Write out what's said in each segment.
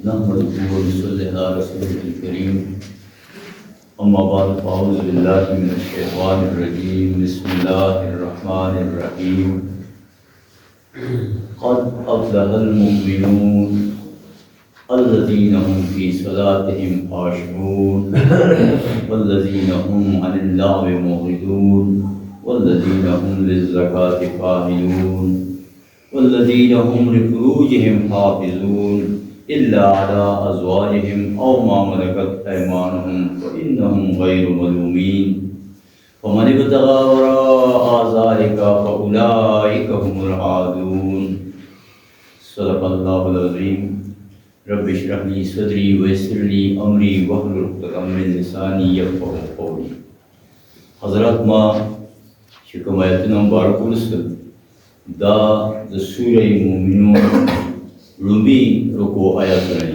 नहमदुहु व नसल्ली अला रसूलिल करीम। अम्मा बाद फ़अऊज़ु बिल्लाहि मिनश शैतानिर रजीम। बिस्मिल्लाहिर रहमानिर रहीम। क़द अफ़लहल मुमिनून अल्लज़ीना हुम फ़ी सलातिहिम ख़ाशिऊन वल्लज़ीना हुम अनिल लग़्वी मुअरिदून वल्लज़ीना हुम लिज़्ज़काति फ़ाइलून वल्लज़ीना हुम लिफ़ुरूजिहिम हाफ़िज़ून इल्ला अला अज़वाजिहिम औ मा मलकत अयमानुहुम फ़इन्नहुम गैरु मलूमीन फ़मन इब्तग़ा वराअ ज़ालिका फ़उलाइका हुमुल आदून। सदक़ल्लाहुल अज़ीम। रब्बि इश्रह ली सदरी व यस्सिर ली अमरी वहलुल उक़दतम मिन लिसानी यफ़क़हू क़ौली। हज़रत मां शिकम आयतुन मुबारकुल दा द सूरह मोमिनून लुम्बी रुको आयतुन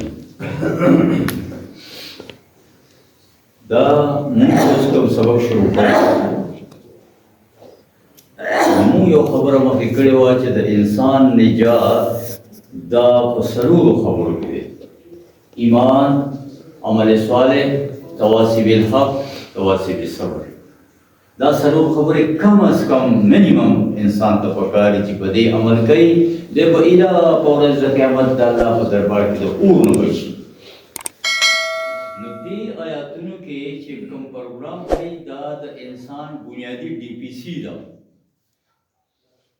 दा मुझको सबक शुरू कर मु यो खबर मखे कड़े वा च द इंसान निजात दा पसरूर खबर के ईमान अमल सालेह तवासी बिल हक तवासी बिस सब्र दा सरूर खबर कम अज कम मिनिमम इंसान तो पकारी ची बदे अमल कई दे इला पौरज क़यामत दा अल्लाह को दरबार की तो ऊर न बची नदी आयातुन के चिकम प्रोग्राम कई दा द इंसान बुनियादी डीपीसी दा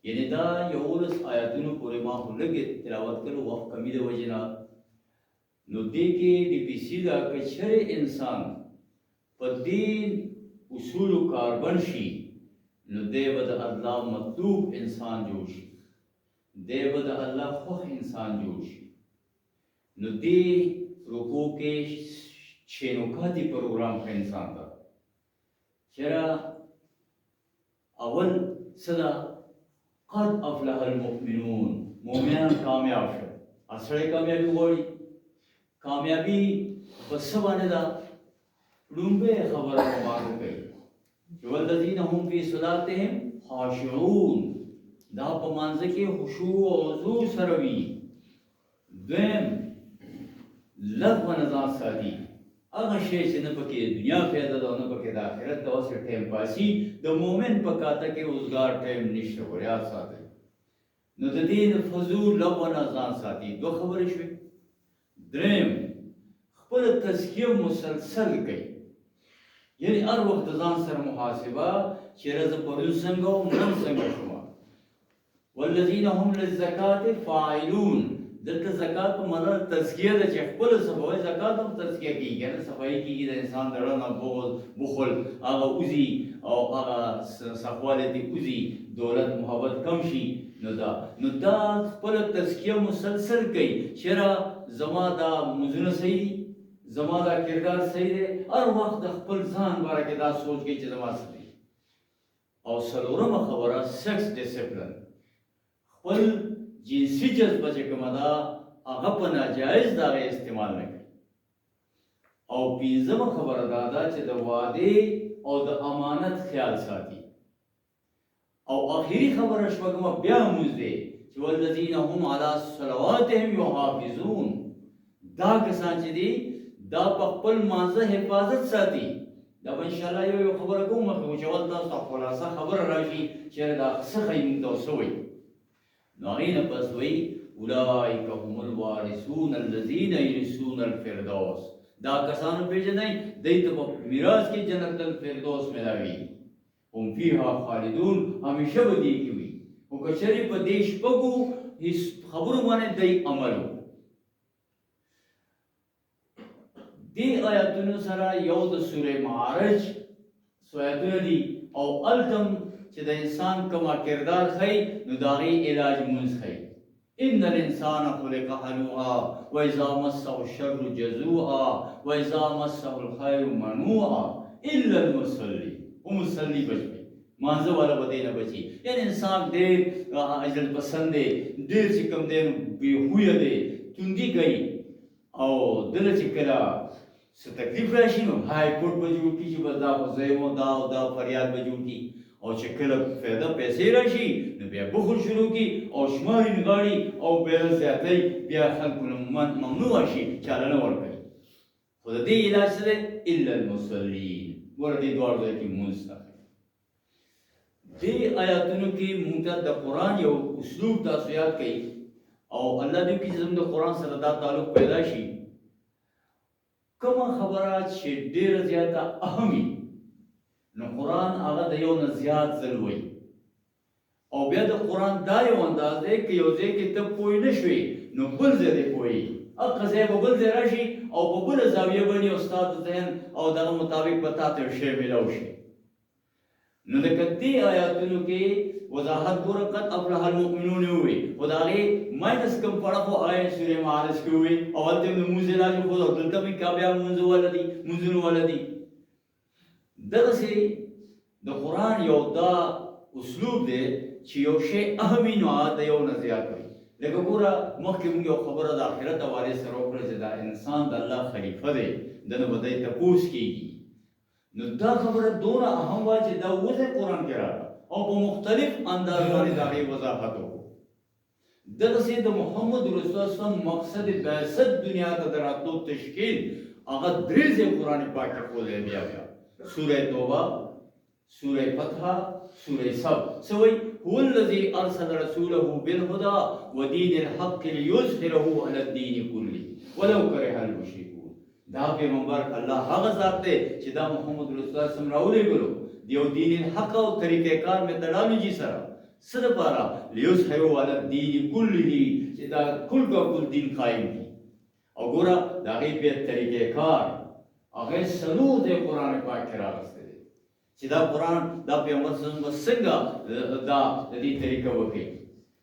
यानी दा यौलस आयातुन पूरे माहौल के तिलावत करो वक्त कमी दे वजना नदी के डीपीसी दा कचरे इंसान पदीन उसूल कार्बन शी नदे बद अल्लाह मतलूब इंसान जोश दे बद अल्लाह खुश इंसान जोश नदी रुकू के छेनुकाती प्रोग्राम का इंसान था शरा अवल सदा क़द अफ़लहल मुमिनून मोमिनान कामयाब शे असरे कामयाबी गोड़ी कामयाबी बसवाने दा लुम्बे खबर मुबारक है वल्लज़ीना हुम फ़ी सलातिहिम ख़ाशिऊन दा पमानज़ के खुशू व वज़ू सरवी देम लग नज़ा सादी अगर शे से न पके दुनिया पैदा दो न पके आखिरत दो से टाइम पासी द मोमेंट पकाता के उजगार टाइम निश्च हो याद साथे न दीन फजूल लग नज़ा सादी दो खबर शे द्रेम खपल तज़किया मुसलसल कई यानी हर वक्त जान सर मुहासिबा शेरज परुन संगो मन संगो शुमा वल्लज़ीना हुम लिज़्ज़काति फ़ाइलून दत ज़कात मदर तज़किया द चखपल सबो ज़कात हम तज़किया की यानी सफाई की इंसान दरना बोल बुखल आगा उजी और आगा सखवालती उजी दौलत मोहब्बत कमशी नुदा खपल तज़किया मुसलसल कई शेरा जमादा मुजुन सही जमादा किरदार सही है हर वक्त खपल जान बारा के दा सोच के जमा सही और सलोरम खबरा सेक्स डिसिप्लिन खपल जिनसी जज्बा जकमदा अगप नाजायज दावे इस्तेमाल न करी और पीजम खबर दादा च द वादे और द अमानत ख्याल साथी और आखिरी खबर अशवगम ब्या मुझे वल्लज़ीना हुम अला सलवातिहिम युहाफिज़ून दा कसान दी दा पक्पल माज़ हिफाजत साथी दा इंशाल्लाह यो खबर को मख वजवल दा खुलासा खबर राजी शेर दा सखई दो सोई नाइन बस वही उलाइका हुमुल वारिसून अल्लज़ीना यरिसूनल फिरदौस दा कसान पे नहीं दैत मिराज की जन्नत अल फिरदौस में लावी हम फीहा खालिदून हमेशा बदी की हुई वो कचरी प्रदेश पगु इस खबर माने दई अमल दी आयतुन सरा यौद सूरह मारज सोयतुदी और अलतम च द इंसान कमा किरदार खई नुदागी इलाज मुंस खई इन्नल इंसान खुलिका हलूआ व इज़ा मस्सहु शर्रु जज़ूआ व इज़ा मस्सहुल खैरु मनूआ इल्लल मुसल्ली वो मुसल्ली बच गई मांझ वाला बदे न बची यानी इंसान देर अजल पसंद है देर से कम देर बेहुई दे चुंदी गई और दिल चिकरा से तकलीफ राशि नो हाई कोर्ट बजूटी जी बदा जेमो दाव दाव फरियाद बजूटी او چې کله فایده پیسې راشي نو بیا بخل شروع کی او شماري نغاړي او بیا زیاتۍ بیا خلکو نه ممنوع شي چاله نه ورکوي خو د دې علاج سره الا المصلين ګوره دې دواړو ځای کې مونځ دې آیاتونو کې مونږ ته د قرآن یو اسلوب تاسو یاد کړئ او الله دې کې زموږ د قرآن سره دا تعلق پیدا شي کومه خبره چې ډېره زیاته اهمي نو قرآن هغه د یو نه زیات ځل وایي او بیا د قرآن دا یو انداز دی که یو ځای کې ته پوه نه شوې نو بل ځای دی پوهېږي هغه ځای به بل ځای راشي او په بله زاویه باندې او ستا د ذهن او دغه مطابق به تا ته یو شی میلاو شي نو د دې آیاتونو کې وضاحت ګوره قد افلح المؤمنون ووي خو د هغې ماینس کم پړه خو آیه سورې معارج کې ووي او هلته یې د لمونځ علاج وښود او دلته مې بیا لمونځونه والا دي دغسې د قرآن یو دا اسلوب دی چې یو شی اهمي نو هغه د یو نه زیات وي لکه ګوره مخکې مونږ یو خبره د آخرت حوالې سره وکړه چې دا انسان د الله خلیفه دی د نه به دی تپوس کېږي نو دا خبره دونه اهم وه چې دا وضع قرآن کې راغله او په مختلف انداز باندې د هغې وضاحت وکړو دغسې د محمد رسول الله صلی مقصد بعثت دنیا ته د راتلو تشکیل هغه درې ځای قرآن پاک کې ښودی بیا سوره توبه سوره فتح سوره سب سوی هو الذي ارسل رسوله بالهدى ودين الحق ليظهره على الدين كله ولو كره المشركون دا پیغمبر الله هغه ذات دی چې دا محمد رسول الله صلی الله علیه وسلم دیو دین الحق او طریقې کار میں دړالوجي سره سره پارا ليظهره على الدين كله چې دا کل کا کل دین قائم کی او ګوره دا غي په طریقې کار هغه سلو د قرآن پاک کې راغسته دي چې دا قرآن دا پیغمبر صلی الله علیه وسلم څنګه دا د دې طریقه وکړي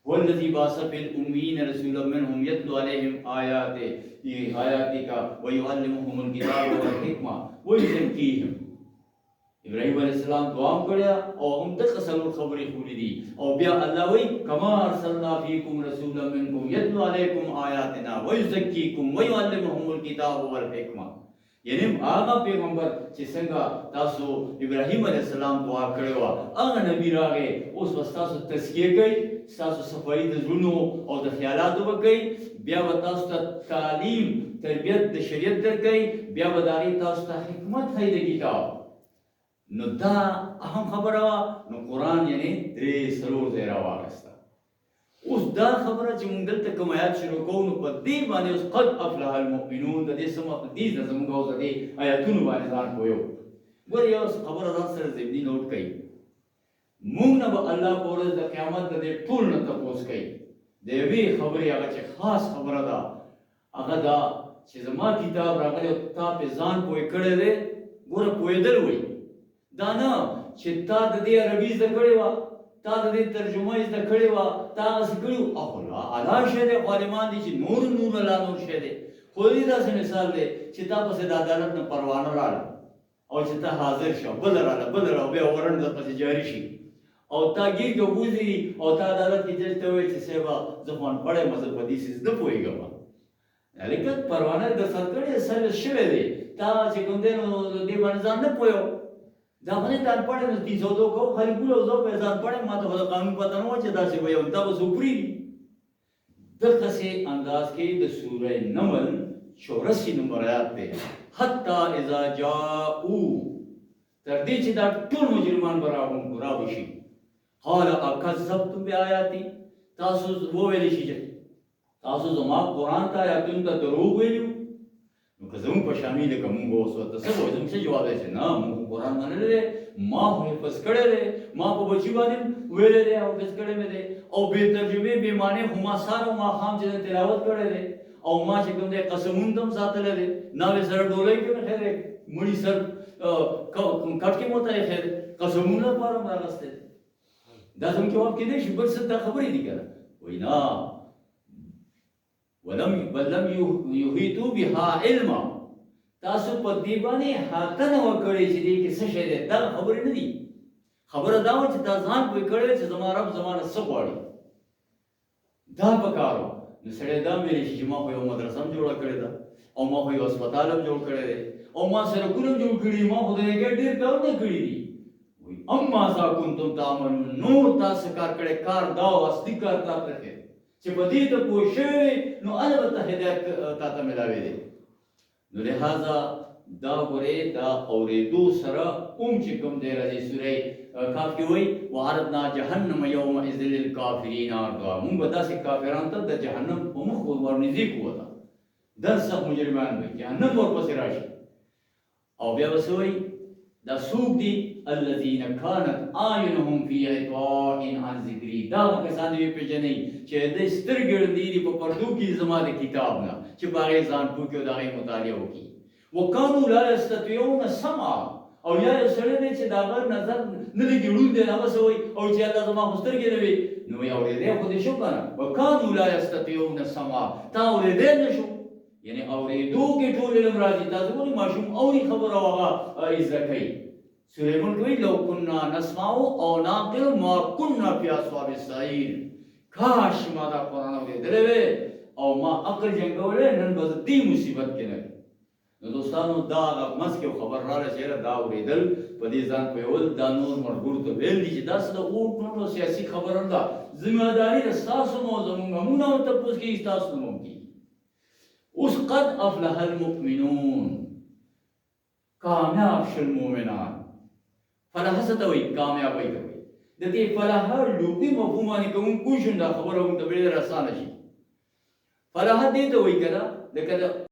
هو الذي بعث في الأميين رسولا منهم يتلو عليهم آياتك ويعلمهم الكتاب والحكمة ويزكيهم ابراهيم عليه السلام دعا کړه او هم د څلور خبرې خولې دي او بیا الله وایي کما ارسلنا فيكم رسولا منكم يتلو عليكم آياتنا ويزكيكم ويعلمهم الكتاب والحكمة یعنی هغه پیغمبر چې څنګه تاسو ابراهیم علیه السلام دعا کړې وه هغه نبي راغی اوس به ستاسو تزکیه کوي ستاسو صفایي د زړونو او د خیالاتو به کوي بیا به تاسو ته تعلیم تربیت د شریعت درکوي بیا به د هغې تاسو ته حکمت ښایي د کتاب نو دا اهم خبره وه نو قرآن یعنې درې څلور ځای راواخیسته اوس دا خبره چې موږ دلته کوم آیات شروع کوو نو په دې باندې اوس قد افلح المؤمنون د دې څه مطلب دې نه زموږ اوس د دې آیاتونو باندې ځان پوهیو ګوره یو خبره ځان سره ضمني نوټ کړئ موږ نه به الله په ورځ د قیامت د دې ټول نه تپوس کوي د یوې خبرې هغه چې خاص خبره ده هغه دا چې زما کتاب راغلی او تا پې ځان پوه کړی دی ګوره پوهېدل وایي دا نه چې تا د دې عربي زده کړې وه تا د دې ترجمه زده کړې وه تا هغسې کړي وو اعلی شی دی عالمان دي چې نور الله نور شی دی خو دې داسې مثال دی چې تا پسې د عدالت نه پروانه راړه او چې ته حاضر شه بله راړه بیا ورن درپسې جاري شي او تا ګیر که بوځي او تا عدالت کې جج ته ووایي چې صاحبه زه خو انپړی یم زه په دې څیز نه پوهېږم لیکن پروانه درسره کړې سروس شوی دی تا چې کوم دی نو دې باندې ځان نه پوهیو دا باندې ځان پړې نو 302 کو خالي ګول او زه په ځان پړې ما ته د قانون پته نه و چې داسې به یو دا به سوپري دغسې انداز کې د سوره نمل 84 نمبر آیات دی حتی اذا جاءوا تر دې چې دا ټول مجرمان به راوشي قال اکذبتم بآیاتي تاسو وویلی شي چې تاسو زما قرآن ته آیاتونو ته دروغ ویلي نو که زموږ په شامي لکه مونږ اوس ورته څه وایو زموږ څه جواب دی چې نه مونږ قرآن منلی دی ما خو حفظ کړی دی ما په بچي باندې ویلی دی او حفظ کړی مې دی او بې ترجمې بې معنې خو ما سهار او ماښام چې دی تلاوت کړی دی او ما چې کوم دی قسمون ته هم ساتلی دی ناوې سره ډولۍ کې مې ایښی دی مړي سر کټ کې مې ورته ایښی دی قسمونو لپاره مې راغستی دی دا زموږ جواب کېدی شي بل څه دا خبرې دي که نه وایي نه بل لم یحیطوا بها علما تاسو په دې باندې احاطه نه وکړئ چې دې کې څه شی دی دا خبرې نه دي خبره دا وه چې تا ځان پوه کړی چې زما رب زما نه څه غواړي دا پکار وه نو سړی دا ویلی شي چې ما خو یو مدرسه هم جوړه کړې ده او ما خو یو هسپتال هم جوړ کړی دی او ما سړکونه هم جوړ کړي دي ما خو د هغې ډېر کارونه کړي دي اما ذا کنتم تعملون نور تاسو کار کړی کار دا او اصلي کار تا پرخې چې په دې ته پوه شوې نو البته هدایت تا ته ملاوي دی نو لہذا دا ګورې دا اورېدو سره چې کوم دی راځي سورې کاف کې وایي وعرضنا جهنم یومئذ للکافرین عرضا موږ به داسې کافرانو ته د جهنم په مخ ورنږدې کوو دا سخت مجرمان وي جهنم ورپسې راشي او بیا به څه وایي دا څوک دي الذین کانت اعینهم فی غطاء عن ذکری دا کسان دي پېژنئ چې د سترګې ړندې دي په پردو کې زما د کتاب نه چې په هغې ځان پوه کړي او د هغې مطالعه وکړي وکانو لا یستطیعون سمع او یا یو سړی دی چې د هغه نظر نه لګي ړوند دی هغه څه وایي او چې الله زما خو سترګې نه وي نو وایي اورېدی خو دې شو که نه وکانو لا یستطیعون سمع تا اورېدی نه شو یعنی اورېدو کې ټول علم راځي تاسو ګورئ ماشوم اوري خبره او هغه زده کوي سورې ملک وایي لو کنا نسمع او نعقل ما کنا فی اصحاب السعیر کاش ما دا قرآن اورېدلی وی او ما عقل جنګولی نن به زه دې مصیبت کې نه نو دوستانو دا منځ کې خبر راغله چې دا اورېدل په دې ځان پوهول دا نور ملګرو ته ویل دي چې دا څه د اوټ نوټ او سیاسي خبره نه ده ذمهداري د ستاسو مو زموږ مونږ هم تپوس کېږي ستاسو هم کېږي اوس قد افلح المؤمنون کامیاب شل مؤمنان فلاح څه ته وایي کامیابۍ ته وایي د دې فلاح لغوي مفهوم باندې که موږ پوه شو دا خبره موږ ته ډېره اسانه شي فلاح دې ته وایي که نه لکه